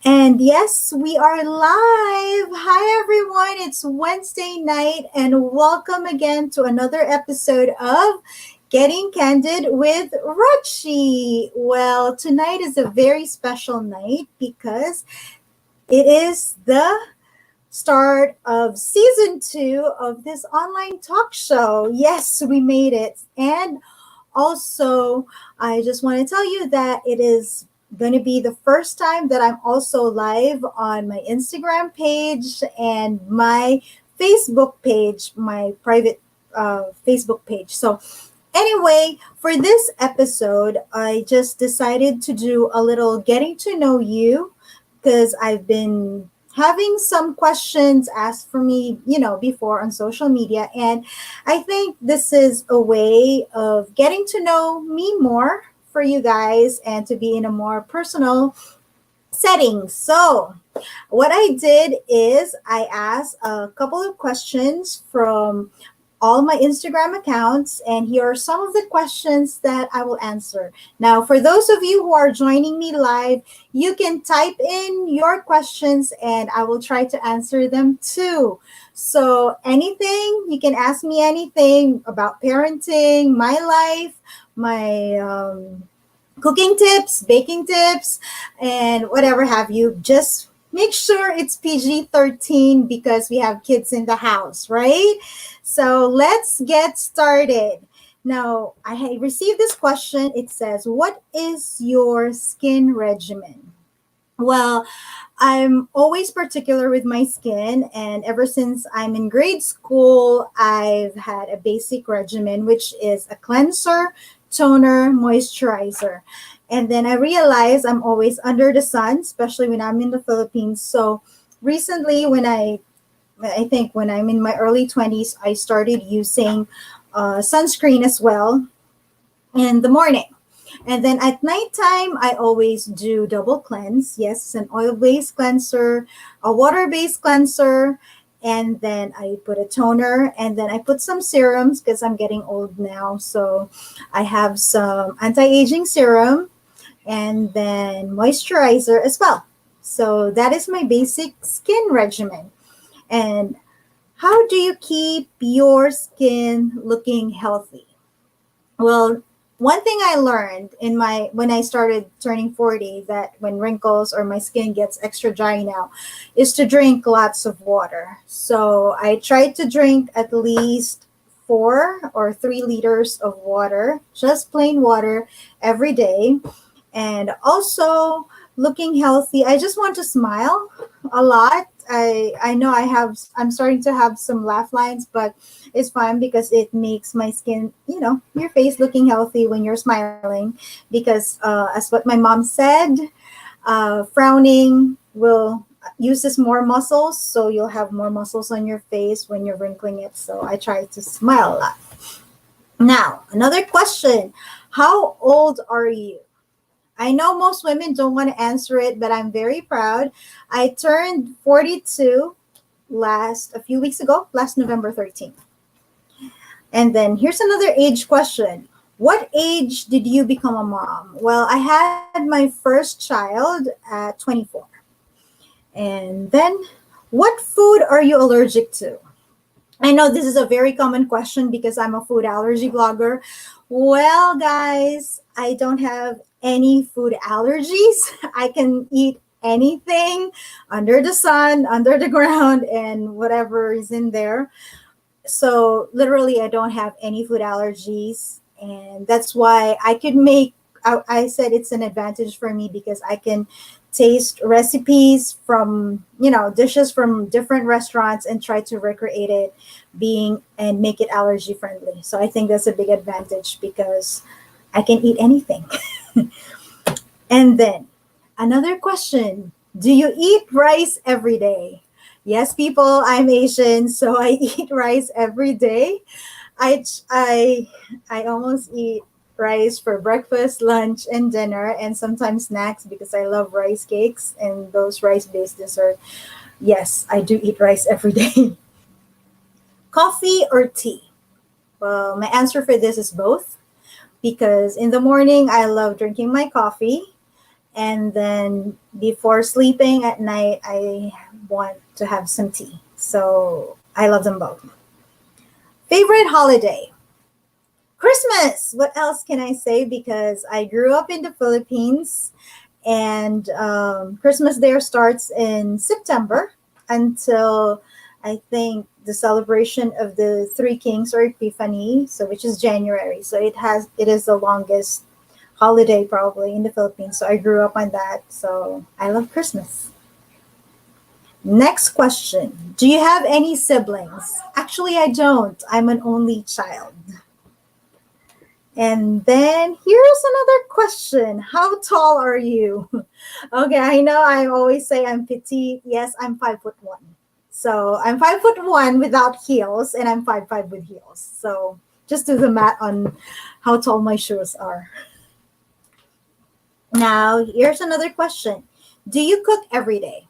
And yes, we are live. Hi, everyone. It's Wednesday night, and welcome again to another episode of Getting Candid with Rochie. Well, tonight is a very special night because it is the start of season 2 of this online talk show. Yes, we made it. And also, I just want to tell you that it is going to be the first time that I'm also live on my Instagram page and my Facebook page, my private Facebook page. So, anyway, for this episode, I just decided to do a little getting to know you because I've been having some questions asked for me, before on social media. And I think this is a way of getting to know me more for you guys and to be in a more personal setting. So, what I did is I asked a couple of questions from all my Instagram accounts, and here are some of the questions that I will answer. Now, for those of you who are joining me live, you can type in your questions and I will try to answer them too. So, anything, you can ask me anything about parenting, my life, my cooking tips, baking tips, and whatever have you. Just make sure it's PG-13 because we have kids in the house, right? So let's get started. Now, I received this question. It says, what is your skin regimen? Well, I'm always particular with my skin, and ever since I'm in grade school, I've had a basic regimen, which is a cleanser, toner, moisturizer. And then I realized I'm always under the sun, especially when I'm in the Philippines. So recently, I think when I'm in my early 20s, I started using sunscreen as well in the morning. And then at nighttime, I always do double cleanse. Yes, it's an oil-based cleanser, a water-based cleanser, and then I put a toner, and then I put some serums because I'm getting old now. So I have some anti-aging serum and then moisturizer as well. So that is my basic skin regimen. And how do you keep your skin looking healthy? Well, one thing I learned in my when I started turning 40, that when wrinkles or my skin gets extra dry now, is to drink lots of water. So I try to drink at least 4 or 3 liters of water, just plain water every day. And also looking healthy. I just want to smile a lot. I know I'm starting to have some laugh lines, but it's fine because it makes my skin, your face looking healthy when you're smiling. Because as what my mom said, frowning will uses more muscles, so you'll have more muscles on your face when you're wrinkling it. So I try to smile a lot. Now, another question: how old are you? I know most women don't want to answer it, but I'm very proud. I turned 42 a few weeks ago, last November 13th. And then here's another age question. What age did you become a mom? Well, I had my first child at 24. And then, what food are you allergic to? I know this is a very common question because I'm a food allergy blogger. Well, guys, I don't have any food allergies. I can eat anything under the sun, under the ground, and whatever is in there. So, literally, I don't have any food allergies. And that's why I said it's an advantage for me because I can taste recipes from, dishes from different restaurants and try to recreate it being and make it allergy friendly. So I think that's a big advantage because I can eat anything. And then another question: do you eat rice every day? Yes, people, I'm Asian, so I eat rice every day. I I I almost eat rice for breakfast, lunch, and dinner, and sometimes snacks because I love rice cakes and those rice-based dessert. Yes, I do eat rice every day. Coffee or tea? Well, my answer for this is both because in the morning I love drinking my coffee, And then before sleeping at night, I want to have some tea. So I love them both. Favorite holiday? Christmas. What else can I say? Because I grew up in the Philippines, and Christmas there starts in September until I think the celebration of the Three Kings or Epiphany, so which is January. So it is the longest holiday probably in the Philippines. So I grew up on that. So I love Christmas. Next question. Do you have any siblings? Actually, I don't. I'm an only child. And then here's another question. How tall are you? Okay, I know I always say I'm petite. Yes, I'm 5'1". So I'm 5'1" without heels, and I'm 5'5" with heels. So just do the math on how tall my shoes are. Now, here's another question. Do you cook every day?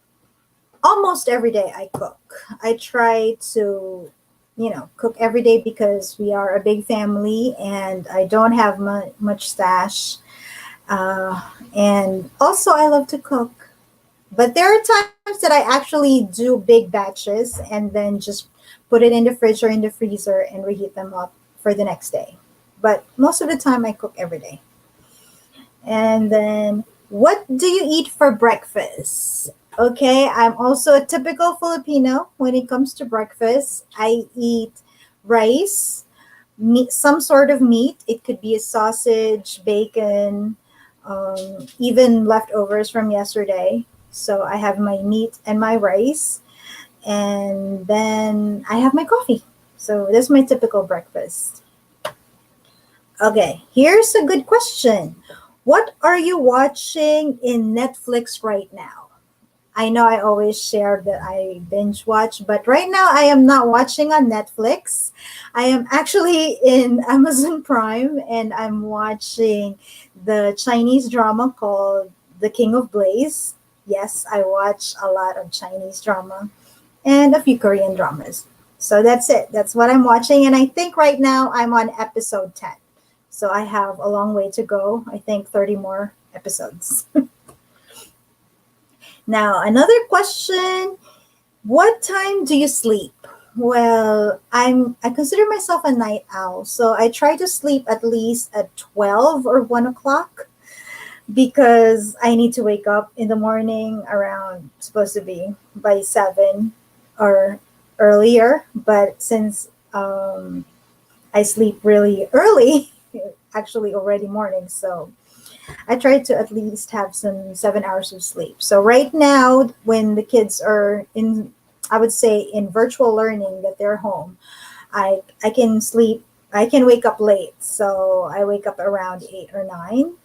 Almost every day I cook. I try to, cook every day because we are a big family and I don't have much stash. And also, I love to cook. But there are times that I actually do big batches and then just put it in the fridge or in the freezer and reheat them up for the next day. But most of the time, I cook every day. And then, what do you eat for breakfast? Okay, I'm also a typical Filipino when it comes to breakfast. I eat rice, meat, some sort of meat. It could be a sausage, bacon, even leftovers from yesterday. So I have my meat and my rice, and then I have my coffee. So that's my typical breakfast. Okay, here's a good question. What are you watching in Netflix right now? I know I always share that I binge watch, but right now I am not watching on Netflix. I am actually in Amazon Prime and I'm watching the Chinese drama called The King of Blaze. Yes, I watch a lot of Chinese drama and a few Korean dramas. So that's it. That's what I'm watching. And I think right now I'm on episode 10. So I have a long way to go. I think 30 more episodes. Now, another question. What time do you sleep? Well, I consider myself a night owl, so I try to sleep at least at 12 or 1 o'clock because I need to wake up in the morning around, supposed to be by 7 or earlier. But since I sleep really early, actually already morning, so I try to at least have some 7 hours of sleep. So right now, when the kids are in, I would say in virtual learning that they're home, I can sleep. I can wake up late, so I wake up around 8 or 9,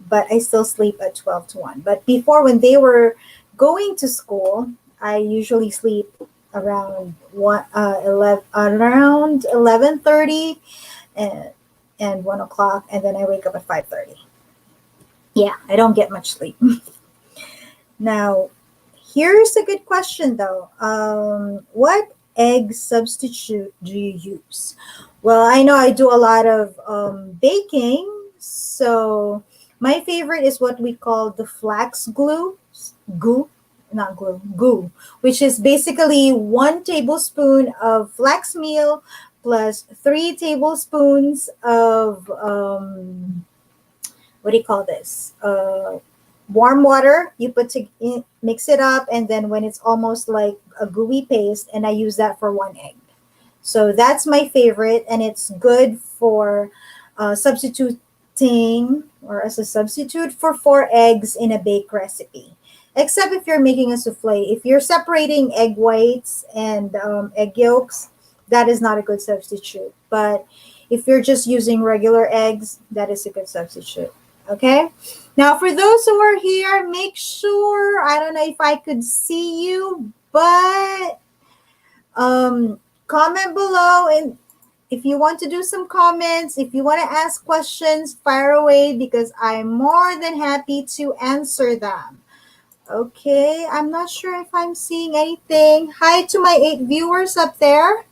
but I still sleep at 12 to 1. But before, when they were going to school, I usually sleep around 11:30 and 1 o'clock, and then I wake up at 5:30. Yeah, I don't get much sleep. Now, here's a good question though. What egg substitute do you use? Well, I know I do a lot of baking, so my favorite is what we call the flax goo, not glue, goo, which is basically 1 tablespoon of flax meal plus 3 tablespoons of what do you call this? Warm water. You mix it up, and then when it's almost like a gooey paste, and I use that for 1 egg. So that's my favorite, and it's good for substituting or as a substitute for 4 eggs in a bake recipe. Except if you're making a souffle. If you're separating egg whites and egg yolks, that is not a good substitute. But if you're just using regular eggs, that is a good substitute. Okay. Now, for those who are here, make sure, I don't know if I could see you, but comment below. And if you want to do some comments, if you want to ask questions, fire away because I'm more than happy to answer them. Okay. I'm not sure if I'm seeing anything. Hi to my 8 viewers up there.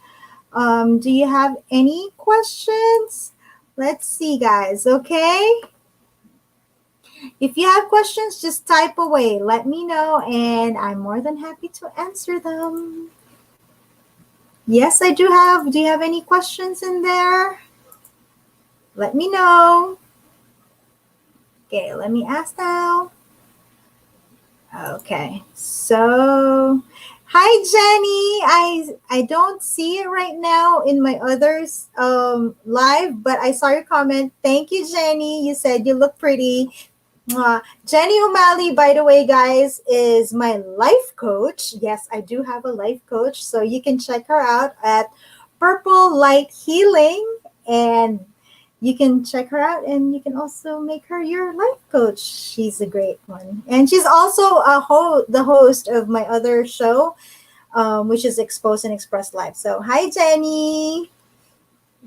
Do you have any questions? Let's see, guys. Okay. If you have questions, just type away. Let me know, and I'm more than happy to answer them. Yes, I do have. Do you have any questions in there? Let me know. Okay, let me ask now. Okay, so hi Jenny. I don't see it right now in my others live, but I saw your comment. Thank you, Jenny. You said you look pretty. Mwah. Jenny O'Malley, by the way, guys, is my life coach. Yes, I do have a life coach, so you can check her out at Purple Light Healing, and you can check her out, and you can also make her your life coach. She's a great one, and she's also the host of my other show, which is Expose and Express Live. So, hi, Jenny.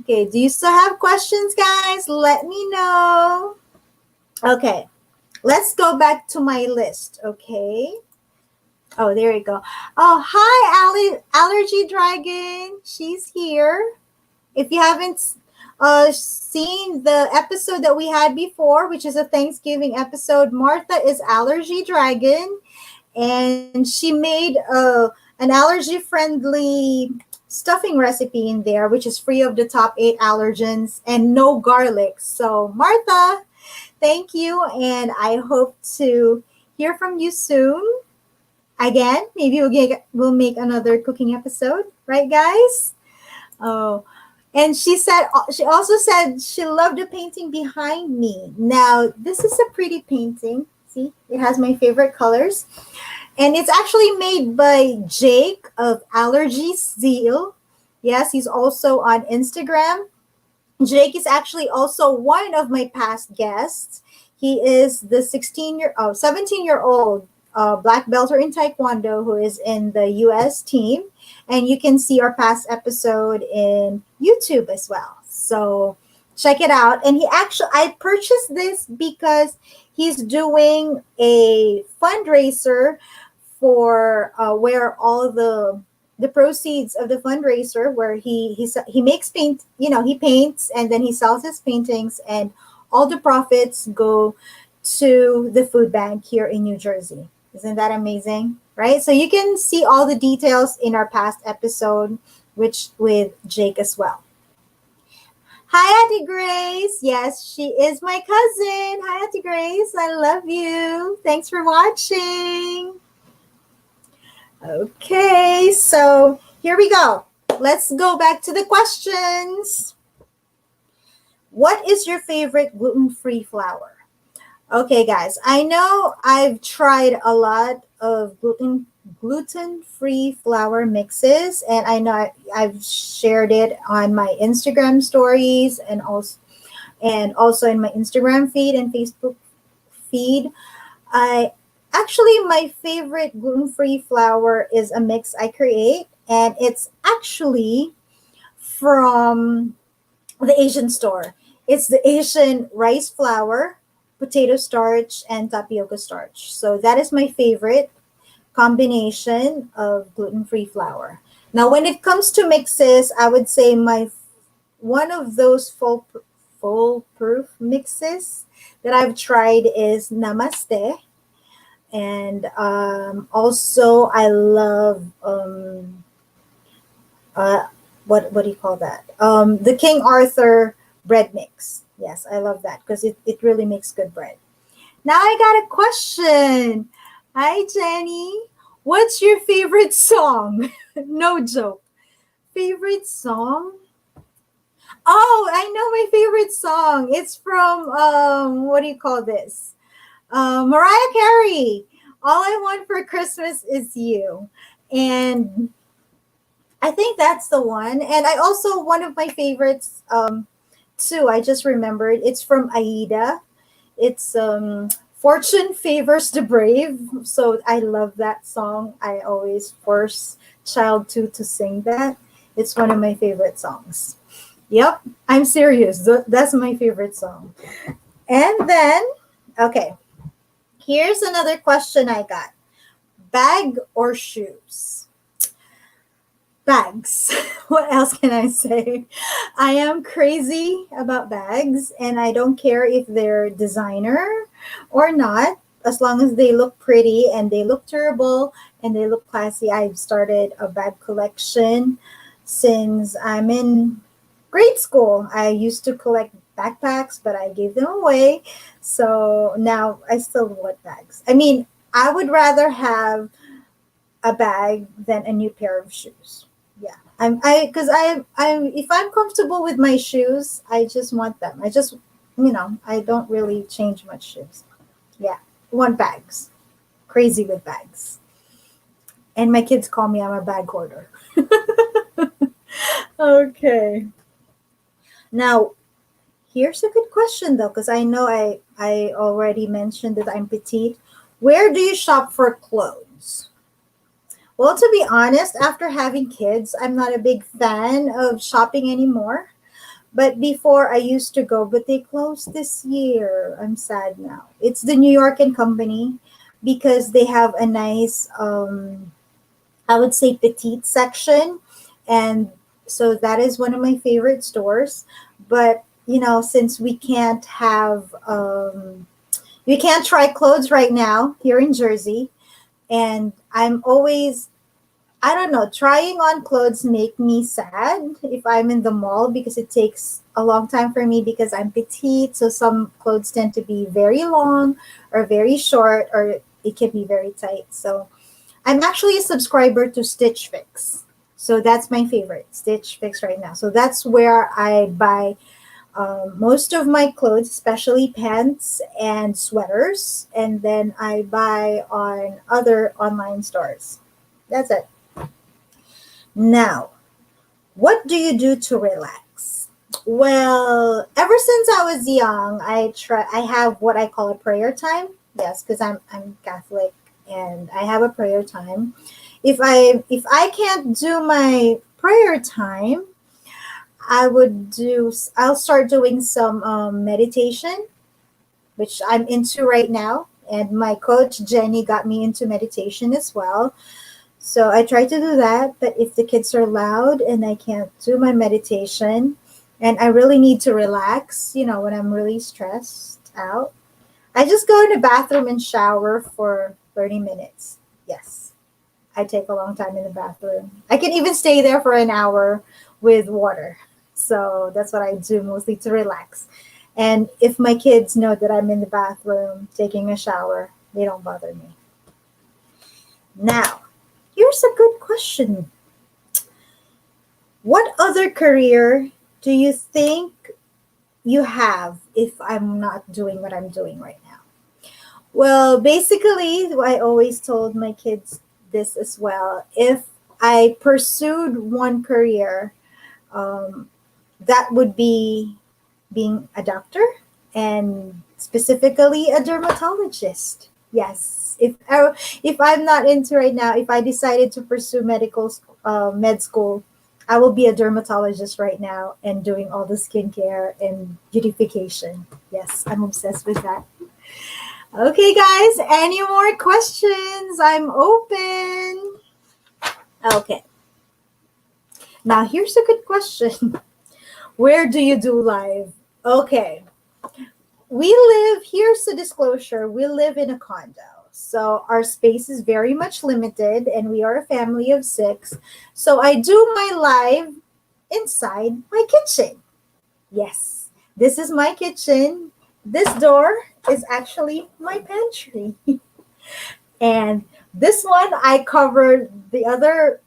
Okay, do you still have questions, guys? Let me know. Okay. Let's go back to my list, okay? Oh, there you go. Oh, hi, Allergy Dragon. She's here. If you haven't seen the episode that we had before, which is a Thanksgiving episode, Martha is Allergy Dragon, and she made an allergy-friendly stuffing recipe in there, which is free of the top 8 allergens and no garlic. So, Martha, thank you, and I hope to hear from you soon. Again, maybe we'll make another cooking episode, right, guys? Oh, and she also said she loved the painting behind me. Now, this is a pretty painting. See, it has my favorite colors, and it's actually made by Jake of Allergy Zeal. Yes, he's also on Instagram. Jake is actually also one of my past guests. He is the 17-year-old black belter in Taekwondo who is in the US team. And you can see our past episode in YouTube as well. So check it out. And I purchased this because he's doing a fundraiser for where all the proceeds of the fundraiser, where he makes paint, he paints and then he sells his paintings, and all the profits go to the food bank here in New Jersey. Isn't that amazing? Right? So you can see all the details in our past episode, which with Jake as well. Hi, Auntie Grace. Yes, she is my cousin. Hi, Auntie Grace. I love you. Thanks for watching. Okay, so here we go. Let's go back to the questions. What is your favorite gluten-free flour? Okay, guys, I know I've tried a lot of gluten-free flour mixes, and I know I've shared it on my Instagram stories and also in my Instagram feed and Facebook feed. My favorite gluten-free flour is a mix I create, and it's actually from the Asian store. It's the Asian rice flour, potato starch, and tapioca starch. So that is my favorite combination of gluten-free flour. Now, when it comes to mixes, I would say one of those foolproof mixes that I've tried is Namaste. And also I love what do you call that? The King Arthur bread mix. Yes, I love that because it really makes good bread. Now I got a question. Hi, Jenny. What's your favorite song? No joke. Favorite song? Oh, I know my favorite song. It's from what do you call this? Mariah Carey. All I Want for Christmas Is You. And I think that's the one. And I also, one of my favorites too, I just remembered. It's from Aida. It's Fortune Favors the Brave. So I love that song. I always force child to sing that. It's one of my favorite songs. Yep, I'm serious. That's my favorite song. And then, okay, here's another question I got. Bag or shoes? Bags. What else can I say? I am crazy about bags, and I don't care if they're designer or not, as long as they look pretty and they look durable and they look classy. I've started a bag collection since I'm in grade school. I used to collect backpacks, but I gave them away. So now I still want bags. I mean, I would rather have a bag than a new pair of shoes. Yeah. Because I'm if I'm comfortable with my shoes, I just want them. I don't really change much shoes. Yeah. Want bags. Crazy with bags. And my kids call me I'm a bag hoarder. Okay. Now, here's a good question though, because I know I already mentioned that I'm petite. Where do you shop for clothes? Well, to be honest, after having kids, I'm not a big fan of shopping anymore. But before I used to go, but they closed this year. I'm sad now. It's the New York and Company because they have a nice, I would say, petite section. And so that is one of my favorite stores. But, since we can't try clothes right now here in Jersey. And I'm always I don't know. Trying on clothes make me sad if I'm in the mall because it takes a long time for me because I'm petite. So some clothes tend to be very long or very short or it can be very tight. So I'm actually a subscriber to Stitch Fix. So that's my favorite, Stitch Fix right now. So that's where I buy most of my clothes, especially pants and sweaters. And then I buy on other online stores. That's it. Now, what do you do to relax? Well, ever since I was young, I have what I call a prayer time. Yes, because I'm Catholic and I have a prayer time. If I can't do my prayer time, I'll start doing some meditation, which I'm into right now. And my coach Jenny got me into meditation as well. So I try to do that, but if the kids are loud and I can't do my meditation and I really need to relax, when I'm really stressed out, I just go in the bathroom and shower for 30 minutes. Yes, I take a long time in the bathroom. I can even stay there for an hour with water. So that's what I do mostly to relax. And if my kids know that I'm in the bathroom taking a shower, they don't bother me. Now, here's a good question. What other career do you think you have if I'm not doing what I'm doing right now? Well, basically, I always told my kids this as well. If I pursued one career, um, that would be being a doctor and specifically a dermatologist. Yes. If I'm not into right now, if I decided to pursue med school, I will be a dermatologist right now and doing all the skincare and beautification. Yes, I'm obsessed with that. Okay, guys, any more questions? I'm open. Okay. Now, here's a good question. Where do you do live? Okay. Here's the disclosure, we live in a condo. So our space is very much limited and we are a family of 6. So I do my live inside my kitchen. Yes, this is my kitchen. This door is actually my pantry. And this one, I covered the other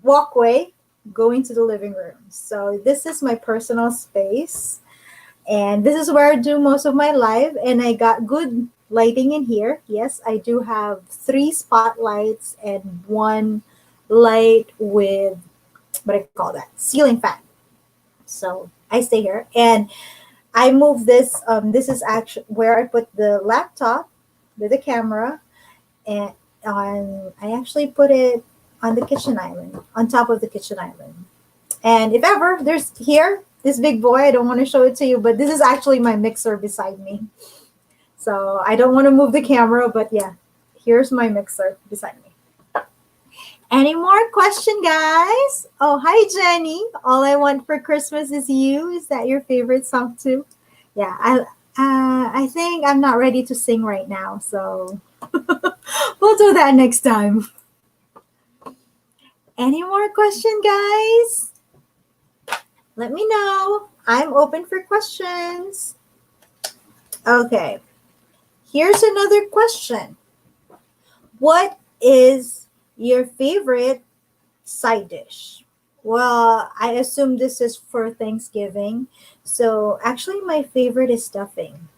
walkway going to the living room. So this is my personal space. And this is where I do most of my live. And I got good lighting in here. Yes, I do have 3 spotlights and 1 light with, what do I call that? Ceiling fan. So I stay here. And I move this. This is actually where I put the laptop with the camera. And I actually put it on the kitchen island, on top of the kitchen island. And if ever there's here, this big boy, I don't want to show it to you, but this is actually my mixer beside me. So I don't want to move the camera, but yeah, here's my mixer beside me. Any more question, guys? Oh, hi, Jenny. All I Want for Christmas Is You. Is that your favorite song too? Yeah, I think I'm not ready to sing right now, so we'll do that next time. Any more question, guys? Let me know. I'm open for questions. Okay, here's another question. What is your favorite side dish? Well, I assume this is for Thanksgiving. So actually, my favorite is stuffing.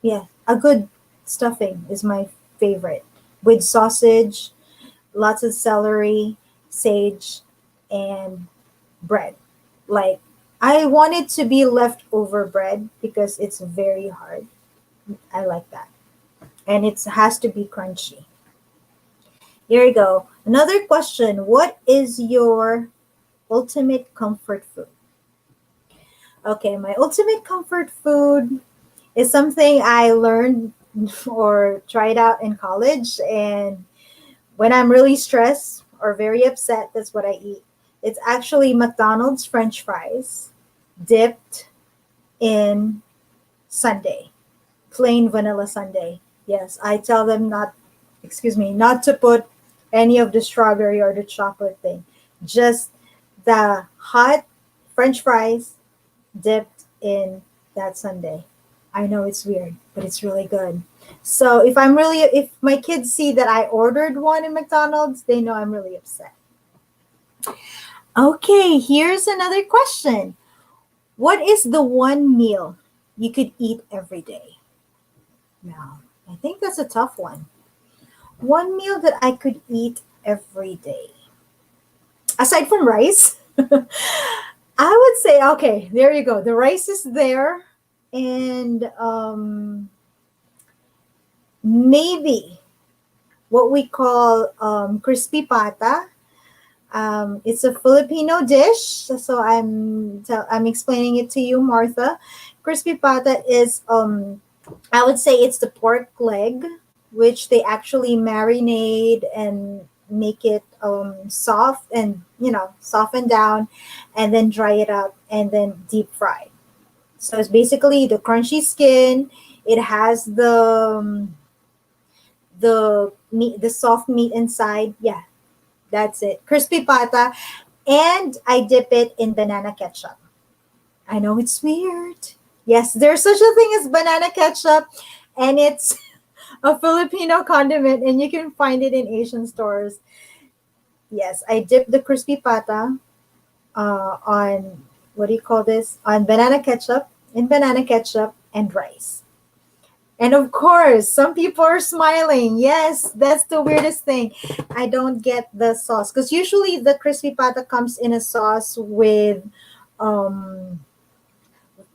Yeah, a good stuffing is my favorite with sausage, lots of celery, sage, and bread. Like, I want it to be leftover bread because it's very hard. I like that. And it has to be crunchy. Here you go. Another question. What is your ultimate comfort food? Okay, my ultimate comfort food is something I learned or tried out in college. And when I'm really stressed or very upset, that's what I eat. It's actually McDonald's French fries dipped in sundae, plain vanilla sundae. Yes, I tell them not to put any of the strawberry or the chocolate thing. Just the hot French fries dipped in that sundae. I know it's weird, but it's really good. So if my kids see that I ordered one in McDonald's, they know I'm really upset. Okay, here's another question. What is the one meal you could eat every day? Now, I think that's a tough one. One meal that I could eat every day. Aside from rice, I would say, okay, there you go. The rice is there. And maybe what we call crispy pata. It's a Filipino dish, so I'm explaining it to you, Martha. Crispy pata is I would say it's the pork leg, which they actually marinate and make it soft and soften down, and then dry it up and then deep fry. So it's basically the crunchy skin. It has the meat, the soft meat inside. Yeah, that's it. Crispy pata. And I dip it in banana ketchup. I know it's weird. Yes, there's such a thing as banana ketchup, and it's a Filipino condiment, and you can find it in Asian stores. Yes, I dip the crispy pata on what do you call this? On banana ketchup, in banana ketchup and rice. And of course, some people are smiling. Yes, that's the weirdest thing. I don't get the sauce because usually the crispy pata comes in a sauce um,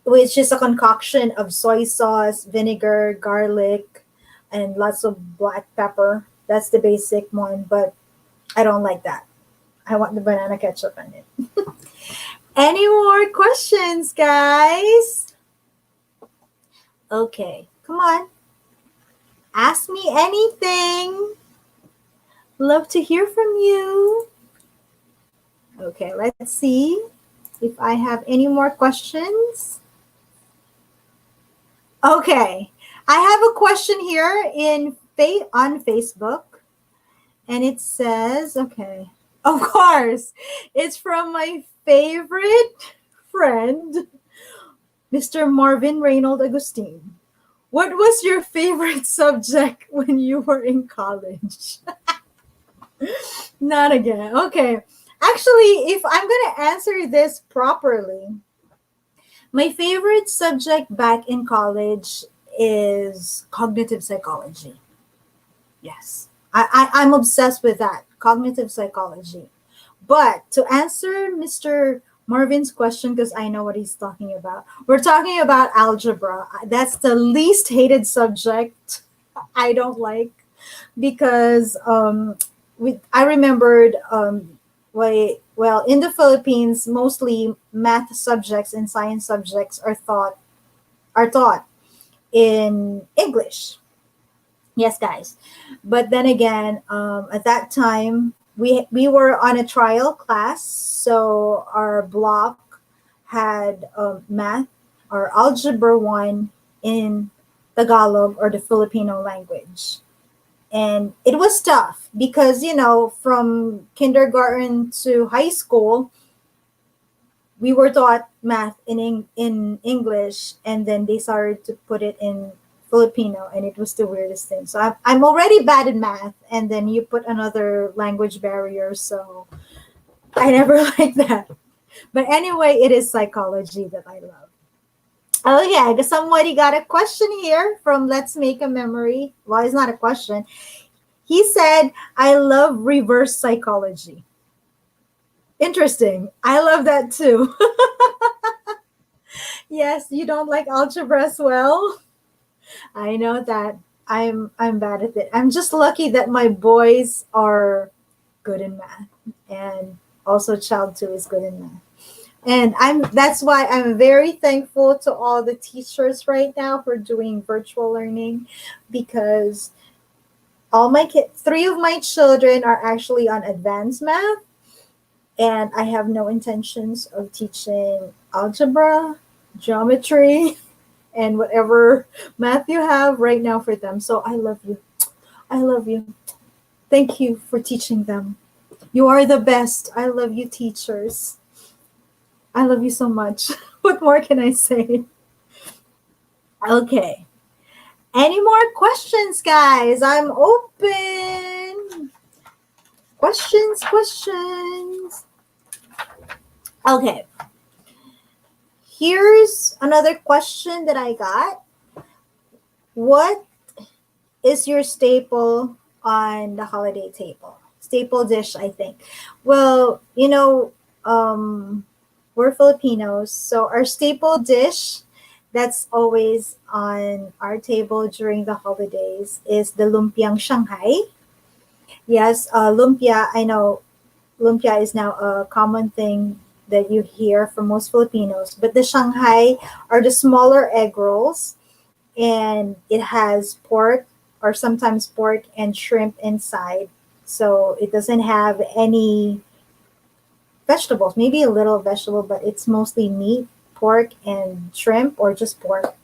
which is a concoction of soy sauce, vinegar, garlic, and lots of black pepper. That's the basic one, but I don't like that. I want the banana ketchup in it. Any more questions, guys? Okay, come on. Ask me anything. Love to hear from you. Okay, let's see if I have any more questions. Okay, I have a question here on Facebook, and it says, okay, of course, it's from my favorite friend, Mr. Marvin Reynold Agustin. What was your favorite subject when you were in college? Not again. Okay. Actually, if I'm going to answer this properly, my favorite subject back in college is cognitive psychology. Yes. I'm obsessed with that, cognitive psychology. But to answer Mr. Marvin's question, because I know what he's talking about, we're talking about algebra. That's the least hated subject I don't like because I remembered in the Philippines, mostly math subjects and science subjects are taught in English. Yes, guys. But then again, at that time, we were on a trial class, so our block had math or algebra 1 in Tagalog or the Filipino language. And it was tough because, from kindergarten to high school, we were taught math in English, and then they started to put it in Filipino, and it was the weirdest thing. So I'm already bad in math, and then you put another language barrier, so I never liked that. But anyway, it is psychology that I love. Oh yeah, somebody got a question here from Let's Make a Memory. Well, it's not a question. He said, I love reverse psychology. Interesting. I love that too. Yes, you don't like algebra as well. I know that. I'm bad at it. I'm just lucky that my boys are good in math, and also child 2 is good in math. And that's why I'm very thankful to all the teachers right now for doing virtual learning, because all my kids, 3 of my children are actually on advanced math, and I have no intentions of teaching algebra, geometry, and whatever math you have right now for them. So I love you. I love you. Thank you for teaching them. You are the best. I love you, teachers. I love you so much. What more can I say? Okay. Any more questions, guys? I'm open. Questions. Okay. Here's another question that I got. What is your staple on the holiday table? Staple dish, I think. Well, we're Filipinos, so our staple dish that's always on our table during the holidays is the lumpiang Shanghai. Yes, lumpia, I know lumpia is now a common thing that you hear from most Filipinos, but the Shanghai are the smaller egg rolls, and it has pork or sometimes pork and shrimp inside. So it doesn't have any vegetables, maybe a little vegetable, but it's mostly meat, pork, and shrimp, or just pork.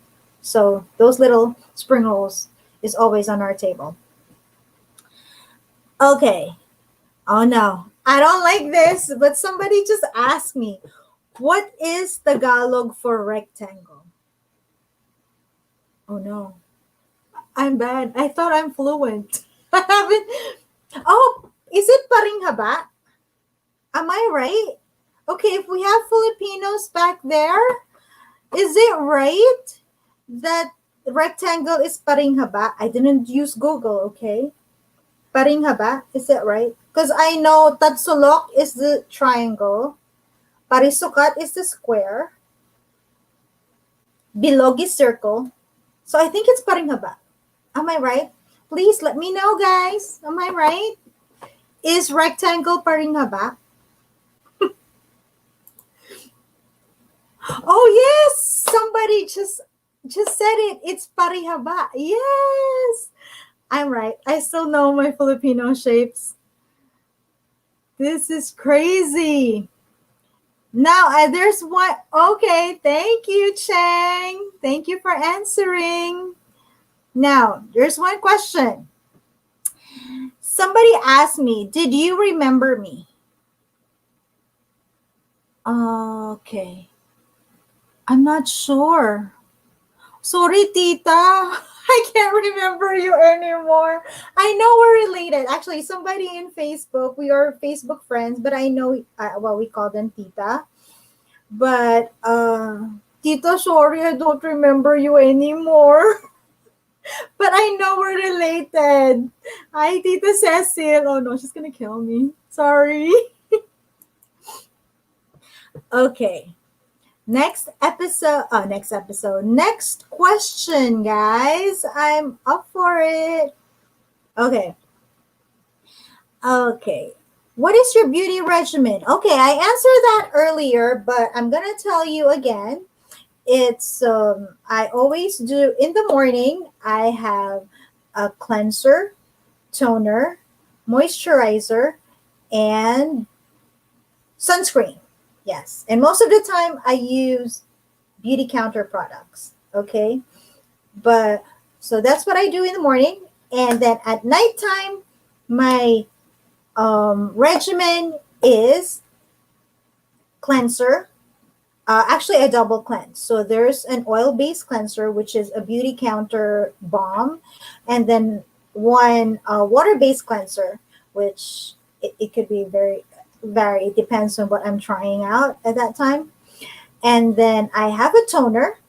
So those little spring rolls is always on our table. Okay. Oh no, I don't like this, but somebody just asked me, what is Tagalog for rectangle? Oh no, I'm bad. I thought I'm fluent. I haven't. Oh, is it paring haba? Am I right? Okay, if we have Filipinos back there, is it right that rectangle is paring haba? I didn't use Google, okay? Paring haba, is that right? Because I know tatsulok is the triangle, parisukat is the square, bilog is circle. So I think it's paring haba. Am I right? Please let me know, guys. Am I right? Is rectangle paring haba? Oh yes, somebody just said it. It's parihaba. Yes, I'm right. I still know my Filipino shapes. This is crazy. Now there's one. Okay, thank you, Chang. Thank you for answering. Now there's one question. Somebody asked me, "Did you remember me?" Okay, I'm not sure. Sorry, tita. I can't remember you anymore. I know we're related. Actually, somebody in Facebook, we are Facebook friends, but I know, well, we call them tita. But, tita, sorry, I don't remember you anymore. But I know we're related. Hi, Tita Cecil. Oh no, she's gonna kill me. Sorry. Okay. Next episode. Next question, guys. I'm up for it. Okay. Okay. What is your beauty regimen? Okay, I answered that earlier, but I'm going to tell you again. It's I always do in the morning, I have a cleanser, toner, moisturizer, and sunscreen. Yes. And most of the time I use beauty counter products. Okay. But so that's what I do in the morning. And then at nighttime, my regimen is cleanser. Actually, a double cleanse. So there's an oil-based cleanser, which is a beauty counter balm, and then one water-based cleanser, which it could be very vary. It depends on what I'm trying out at that time. And then I have a toner.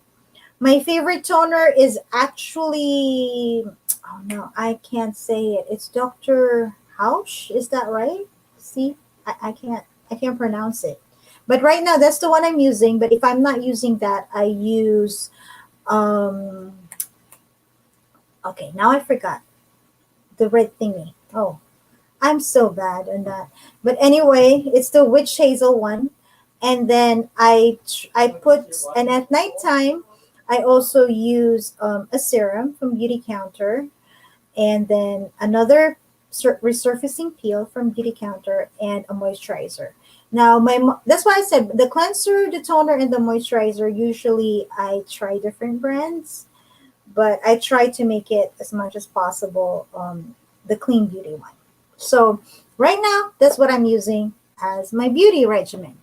My favorite toner is actually, oh no, I can't say it. It's Dr. Hausch. Is that right? See, I can't pronounce it. But right now that's the one I'm using. But if I'm not using that, I use um okay, now I forgot the red thingy. Oh, I'm so bad on that. But anyway, it's the witch hazel one. And then I put, and at nighttime I also use a serum from Beauty Counter, and then another resurfacing peel from Beauty Counter, and a moisturizer. Now that's why I said the cleanser, the toner, and the moisturizer. Usually I try different brands, but I try to make it as much as possible the clean beauty one. So right now, that's what I'm using as my beauty regimen.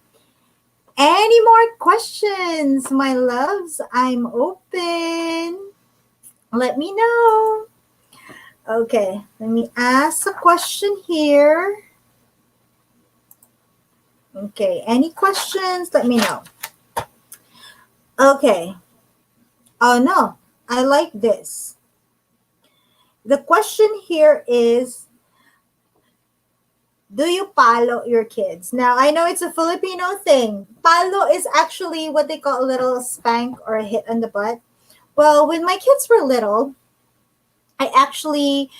Any more questions, my loves? I'm open. Let me know. Okay, let me ask a question here. Okay, any questions? Let me know. Okay. Oh no, I like this. The question here is, do you palo your kids? Now, I know it's a Filipino thing. Palo is actually what they call a little spank or a hit on the butt. Well, when my kids were little, I actually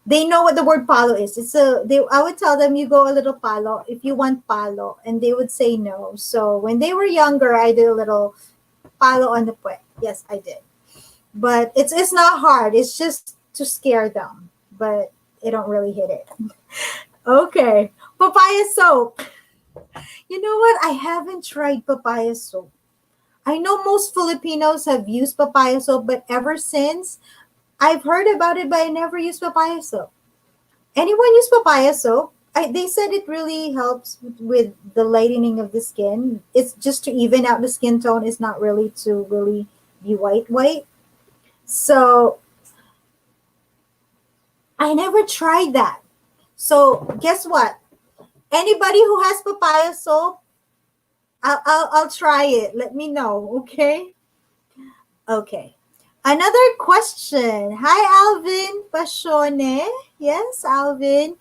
they know what the word palo is. I would tell them, you go a little palo if you want palo, and they would say no. So when they were younger, I did a little palo on the puwet. Yes, I did. But it's not hard. It's just to scare them. But they don't really hit it. Okay. Papaya soap. You know what? I haven't tried papaya soap. I know most Filipinos have used papaya soap, but ever since I've heard about it, but I never used papaya soap. Anyone use papaya soap? They said it really helps with the lightening of the skin. It's just to even out the skin tone. It's not really to really be white. So I never tried that. So guess what? Anybody who has papaya soap, I'll try it. Let me know, okay? Okay. Another question. Hi, Alvin Pashone. Yes, Alvin.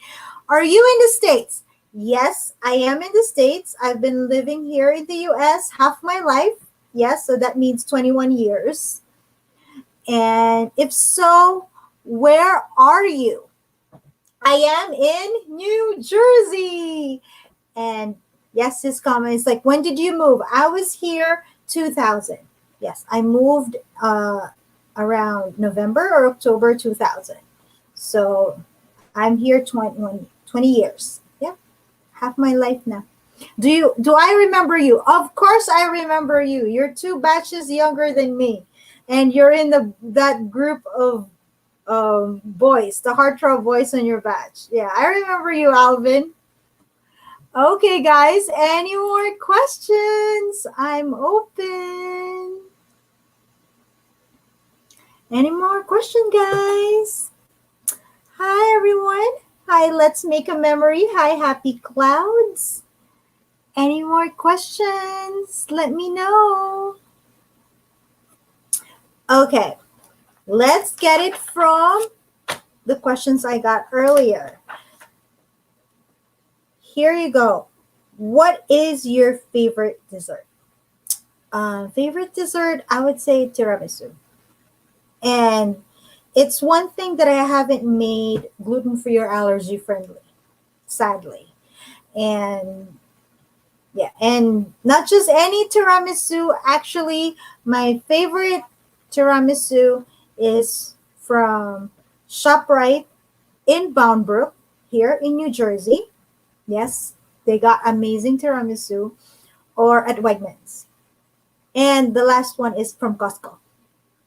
Are you in the States? Yes, I am in the States. I've been living here in the US half my life. Yes, so that means 21 years. And if so, where are you? I am in New Jersey. And yes, his comment is like, when did you move? I was here 2000. Yes, I moved around November or October 2000. So I'm here 20 years. Yeah, half my life now. Do I remember you? Of course I remember you. You're two batches younger than me. And you're in that group of boys, the heartthrob boys on your batch. Yeah, I remember you, Alvin. Okay, guys, any more questions? I'm open. Any more question, guys? Hi, everyone. Hi, let's make a memory. Hi, happy clouds. Any more questions? Let me know. Okay, let's get it from the questions I got earlier. Here you go. What is your favorite dessert? Favorite dessert, I would say tiramisu. And it's one thing that I haven't made gluten-free or allergy friendly, sadly. And yeah, and not just any tiramisu. Actually, my favorite tiramisu is from ShopRite in Boundbrook. here in New Jersey. Yes, they got amazing tiramisu, or at Wegmans. And the last one is from Costco.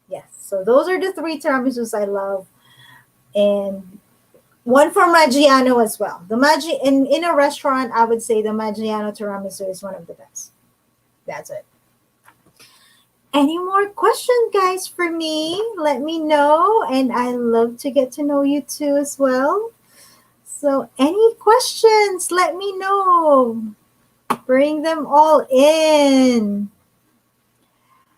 Yes. So those are the three tiramisus I love. And one from Maggiano as well. The in a restaurant, I would say the Maggiano tiramisu is one of the best. That's it. Any more questions, guys, for me? Let me know. And I love to get to know you too as well. So, any questions? Let me know. Bring them all in.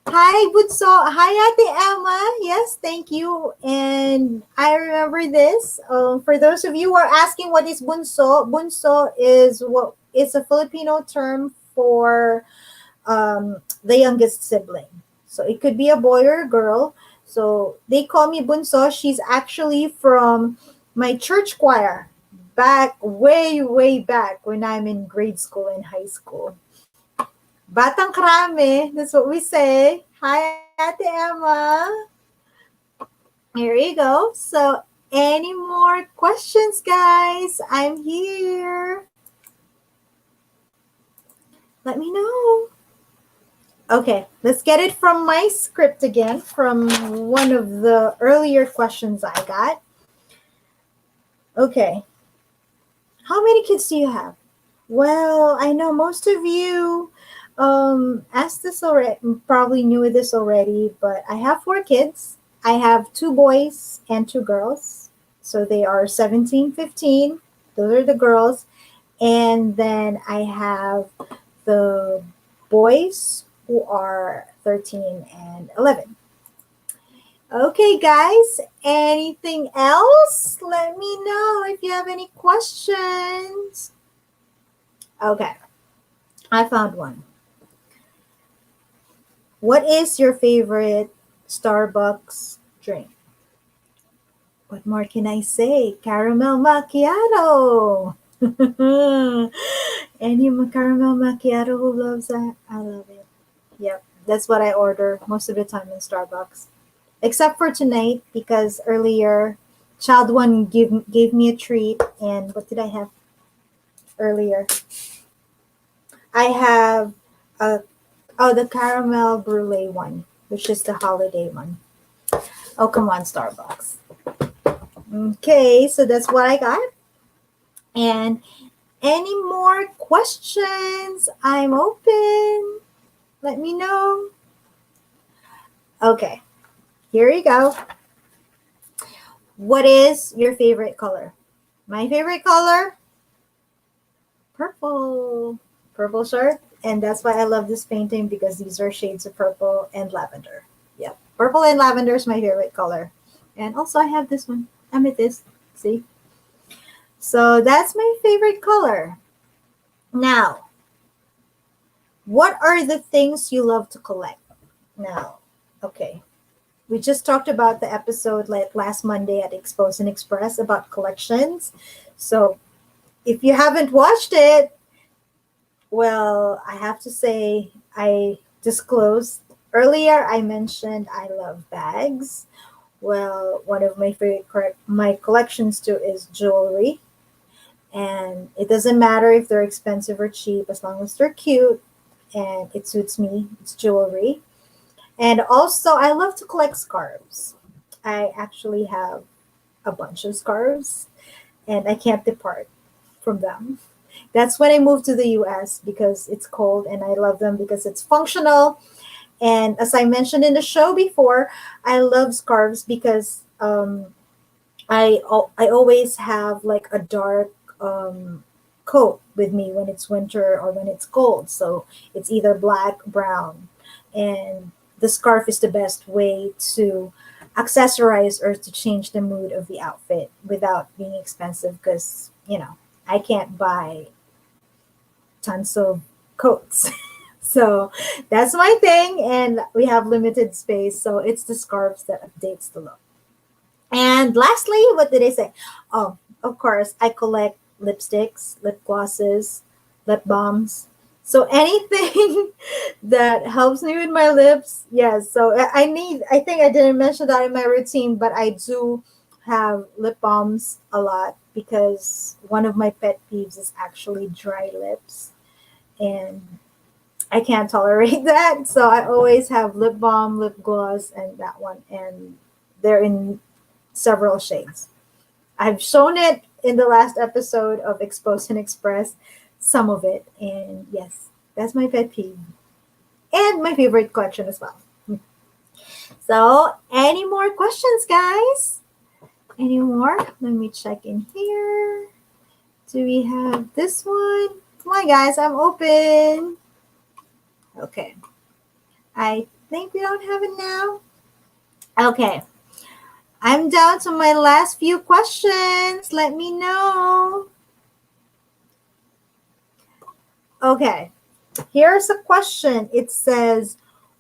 Hi, Bunso. Hi, Ate Emma. Yes, thank you. And I remember this. For those of you who are asking what is bunso, bunso is what is a Filipino term for the youngest sibling. So it could be a boy or a girl. So they call me bunso. She's actually from my church choir back way, way back when I'm in grade school and high school. Batang Krame, that's what we say. Hi, Ate Emma. Here you go. So, any more questions, guys? I'm here. Let me know. Okay, let's get it from my script again, from one of the earlier questions I got. Okay. How many kids do you have? Well, I know most of you asked this already, probably knew this already, but I have 4 kids. I have 2 boys and 2 girls. So they are 17, 15. Those are the girls. And then I have the boys who are 13 and 11. Okay, guys, anything else? Let me know if you have any questions. Okay, I found one. What is your favorite Starbucks drink? What more can I say? Caramel macchiato. Any caramel macchiato who loves that? I love it. Yep, that's what I order most of the time in Starbucks. Except for tonight, because earlier, child one gave me a treat. And what did I have earlier? I have a the caramel brulee one, which is the holiday one. Oh, come on, Starbucks. Okay, so that's what I got. And any more questions? I'm open. Let me know. Okay, here you go. What is your favorite color? My favorite color? Purple. Purple shirt. And that's why I love this painting, because these are shades of purple and lavender. Yep. Purple and lavender is my favorite color. And also I have this one. Amethyst. See? So that's my favorite color. Now, what are the things you love to collect? Now, okay. We just talked about the episode like last Monday at Expose and Express about collections. So if you haven't watched it, well, I have to say I disclosed earlier. I mentioned I love bags. Well, one of my favorite my collections too is jewelry. And it doesn't matter if they're expensive or cheap, as long as they're cute and it suits me. It's jewelry. And also, I love to collect scarves. I actually have a bunch of scarves, and I can't depart from them. That's when I moved to the US, because it's cold, and I love them because it's functional. And as I mentioned in the show before, I love scarves because I always have like a dark coat with me when it's winter or when it's cold. So it's either black, brown, and the scarf is the best way to accessorize or to change the mood of the outfit without being expensive, because I can't buy tons of coats. So that's my thing, and we have limited space, so it's the scarves that updates the look. And lastly, what did I say? Oh, of course, I collect lipsticks, lip glosses, lip balms. So anything that helps me with my lips, yes. So I think I didn't mention that in my routine, but I do have lip balms a lot because one of my pet peeves is actually dry lips. And I can't tolerate that. So I always have lip balm, lip gloss, and that one. And they're in several shades. I've shown it in the last episode of Expose and Express, some of it. And yes, that's my pet peeve. And my favorite collection as well. So, any more questions, guys? Any more? Let me check in here. Do we have this one? Come on, guys, I'm open. Okay. I think we don't have it now. Okay. I'm down to my last few questions. Let me know. Okay. Here's a question. It says,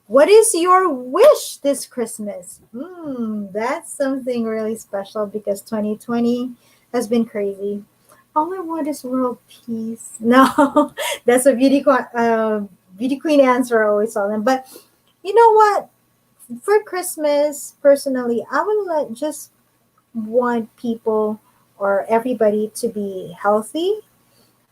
what is your wish this Christmas? That's something really special because 2020 has been crazy. All I want is world peace. No, that's a beauty queen answer I always tell them. But you know what? For Christmas, personally, I would just want people or everybody to be healthy,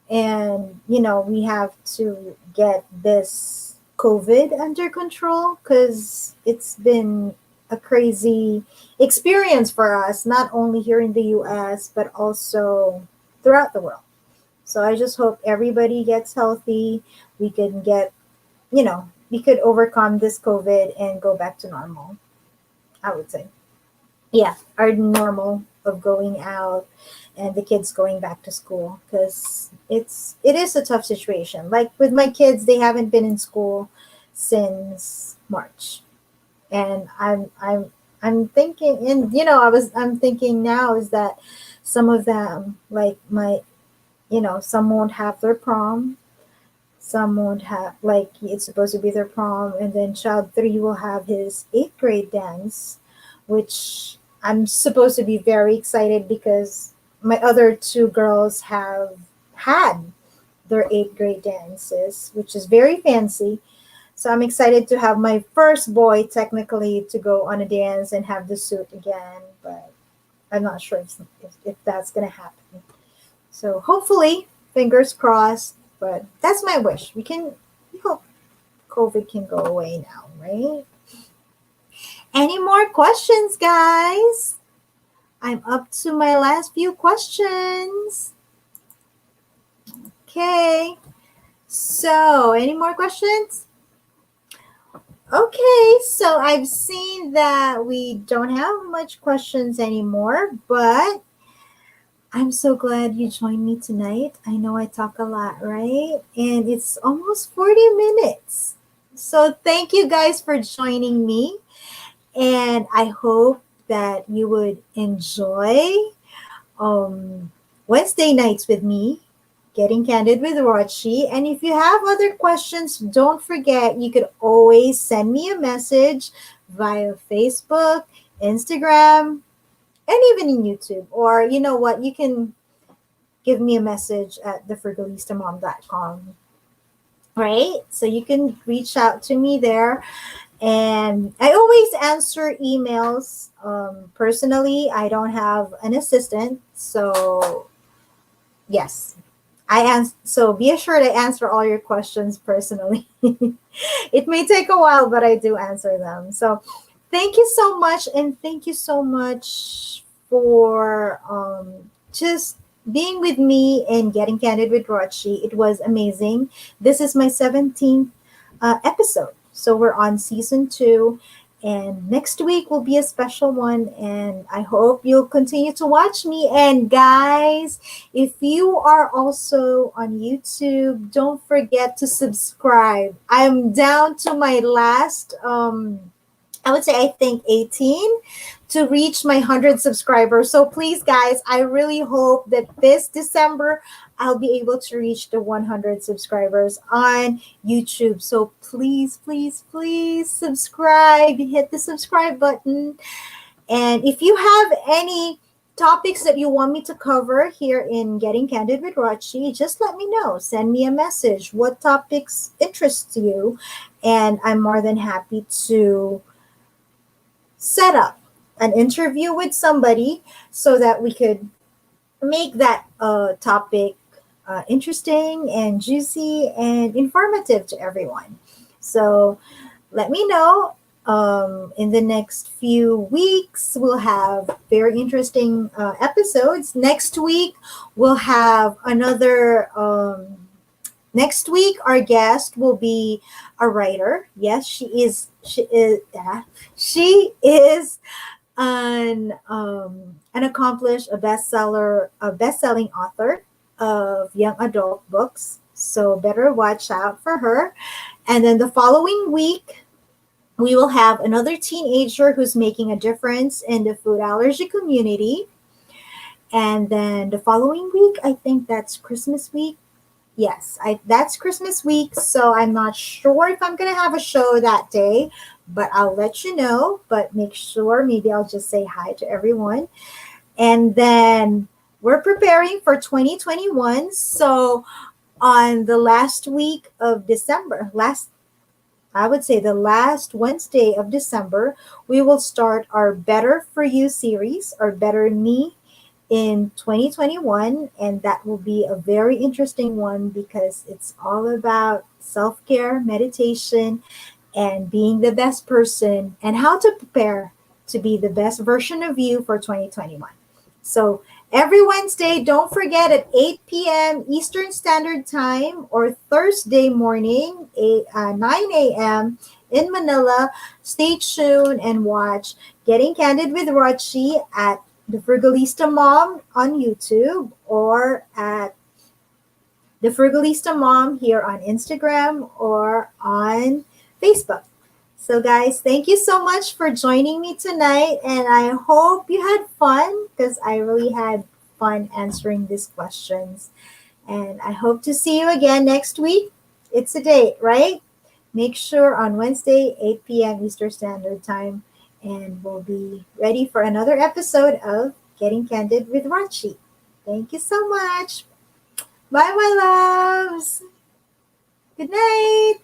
and we have to get this COVID under control because it's been a crazy experience for us, not only here in the US but also throughout the world. So I just hope everybody gets healthy. We can get, we could overcome this COVID and go back to normal, I would say. Yeah, our normal of going out and the kids going back to school, because it is a tough situation. Like with my kids, they haven't been in school since March, and I'm thinking, and I'm thinking now is that some of them, like some won't have their prom, some won't have, like, it's supposed to be their prom, and then child 3 will have his 8th grade dance, which I'm supposed to be very excited because my other 2 girls have had their 8th grade dances, which is very fancy. So I'm excited to have my first boy technically to go on a dance and have the suit again, but I'm not sure if that's going to happen. So hopefully, fingers crossed, but that's my wish. We hope COVID can go away now, right? Any more questions, guys? I'm up to my last few questions. Okay. So, any more questions? Okay, so I've seen that we don't have much questions anymore, but I'm so glad you joined me tonight. I know I talk a lot, right? And it's almost 40 minutes. So, thank you guys for joining me. And I hope that you would enjoy Wednesday nights with me, Getting Candid with Rochie. And if you have other questions, don't forget you could always send me a message via Facebook, Instagram, and even in YouTube. Or you know what, you can give me a message at TheFrugalistaMOM.com. Right? So you can reach out to me there. And I always answer emails personally. I don't have an assistant. So, yes. So be assured I answer all your questions personally. It may take a while, but I do answer them. So thank you so much, and thank you so much for just being with me and Getting Candid with Rochie. It was amazing. This is my 17th episode. So we're on season 2. And next week will be a special one. And I hope you'll continue to watch me. And guys, if you are also on YouTube, don't forget to subscribe. I'm down to my last, I would say, I think 18 to reach my 100 subscribers. So please, guys, I really hope that this December I'll be able to reach the 100 subscribers on YouTube. So please, please, please subscribe. Hit the subscribe button. And if you have any topics that you want me to cover here in Getting Candid with Rochie, just let me know. Send me a message. What topics interest you? And I'm more than happy to set up an interview with somebody so that we could make that topic interesting and juicy and informative to everyone. So let me know. In the next few weeks, we'll have very interesting episodes. Next week, we'll have another. Next week, our guest will be a writer. Yes, she is. She is. She is an accomplished, a best-selling author of young adult books. So better watch out for her. And then the following week, we will have another teenager who's making a difference in the food allergy community. And then the following week, I think that's Christmas week. Yes, that's Christmas week. So I'm not sure if I'm going to have a show that day, but I'll let you know. But make sure, maybe I'll just say hi to everyone. And then we're preparing for 2021. So on the last week of December, I would say the last Wednesday of December, we will start our Better For You series, or Better Me in 2021. And that will be a very interesting one because it's all about self care, meditation, and being the best person and how to prepare to be the best version of you for 2021. So every Wednesday, don't forget at 8 p.m. Eastern Standard Time, or Thursday morning, 9 a.m. in Manila. Stay tuned and watch Getting Candid with Rochie at The Frugalista Mom on YouTube, or at The Frugalista Mom here on Instagram or on Facebook. So, guys, thank you so much for joining me tonight. And I hope you had fun, because I really had fun answering these questions. And I hope to see you again next week. It's a date, right? Make sure on Wednesday, 8 p.m. Eastern Standard Time. And we'll be ready for another episode of Getting Candid with Rochie. Thank you so much. Bye, my loves. Good night.